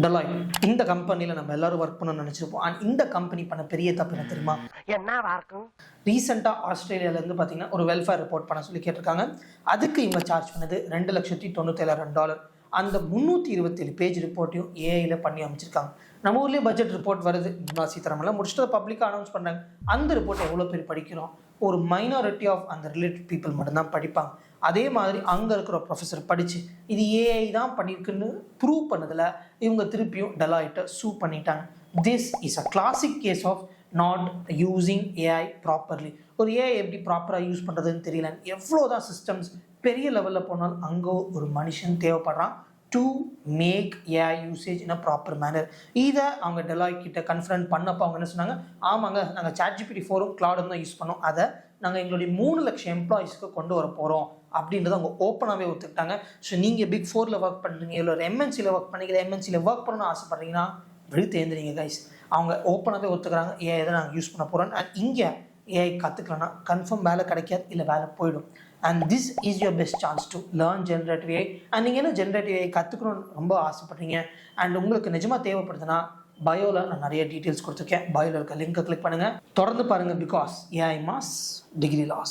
Deloitte இந்த கம்பெனியில் நம்ம எல்லாரும் ஒர்க் பண்ணணும்னு நினச்சிருப்போம். அண்ட் இந்த கம்பெனி பண்ண பெரிய தப்பு என்ன தெரியுமா? என்னவா இருக்கும்? ரீசெண்டாக ஆஸ்திரேலியாவிலேருந்து பார்த்தீங்கன்னா ஒரு வெல்ஃபேர் ரிப்போர்ட் பண்ண சொல்லி கேட்டிருக்காங்க. அதுக்கு இவங்க சார்ஜ் பண்ணது $2,97,000. அந்த 327 பேஜ் ரிப்போர்ட்டையும் ஏஐயில் பண்ணி அமைச்சிருக்காங்க. நம்ம ஊர்லேயே பட்ஜெட் ரிப்போர்ட் வருது, நிர்மலா சீதாராமன்லாம் முடிச்சுட்டு அதை பப்ளிக்காக அனௌன்ஸ் பண்ணுறாங்க. அந்த ரிப்போர்ட் எவ்வளோ பேர் படிக்கிறோம்? ஒரு மைனாரிட்டி ஆஃப் அந்த ரிலேட்டட் பீப்புள் மட்டும்தான் படிப்பாங்க. அதே மாதிரி அங்கே இருக்கிற ப்ரொஃபஸர் படித்து இது ஏஐ தான் பண்ணியிருக்குன்னு ப்ரூவ் பண்ணதில் இவங்க திருப்பியும் டெலாய்ட்டை சூ பண்ணிட்டாங்க. This is a classic case of not using AI properly. ஒரு ஏஐ எப்படி ப்ராப்பராக யூஸ் பண்ணுறதுன்னு தெரியல. எவ்வளோதான் சிஸ்டம்ஸ் பெரிய லெவலில் போனாலும் அங்கே ஒரு மனுஷன் தேவைப்படுறான் to make AI usage in a proper manner. இதை அவங்க டெலாய்ட் கிட்ட கன்ஃபரன்ட் பண்ணப்போ அவங்க என்ன சொன்னாங்க? ஆமாங்க, நாங்கள் ChatGPT-4 கிளாடும் தான் யூஸ் பண்ணோம். அதை நாங்கள் எங்களுடைய 3 லட்சம் எம்ப்ளாயிஸ்க்கு கொண்டு வர போகிறோம் அப்படின்றத அவங்க ஓப்பனாகவே ஒத்துக்கிட்டாங்க. ஸோ நீங்கள் Big 4 ஒர்க் பண்ணுறீங்க, இல்லை ஒரு MNC-ல ஒர்க் பண்ணிக்கிற MNC-ல ஒர்க் பண்ணணும்னு ஆசைப்பட்றீங்கன்னா விழுத்தேந்துறீங்க கைஸ். அவங்க ஓப்பனாகவே ஒத்துக்கிறாங்க ஏஐ தான் நாங்கள் யூஸ் பண்ண போகிறோம். அண்ட் இங்கே ஏஐ கற்றுக்கலன்னா கன்ஃபார்ம் வேலை கிடைக்காது, இல்லை வேலை போயிடும். And this is your best chance to learn generative AI. And நீங்கள் என்ன ஜென்ரேட்டிவ் ஏஐ கற்றுக்கணும்னு ரொம்ப ஆசைப்பட்றீங்க அண்ட் உங்களுக்கு நிஜமாக தேவைப்படுதுன்னா பயோவில் நான் நிறைய டீட்டெயில்ஸ் கொடுத்துருக்கேன். பயோவில் இருக்க லிங்கை கிளிக் பண்ணுங்கள், தொடர்ந்து பாருங்கள். Because AI mass degree loss.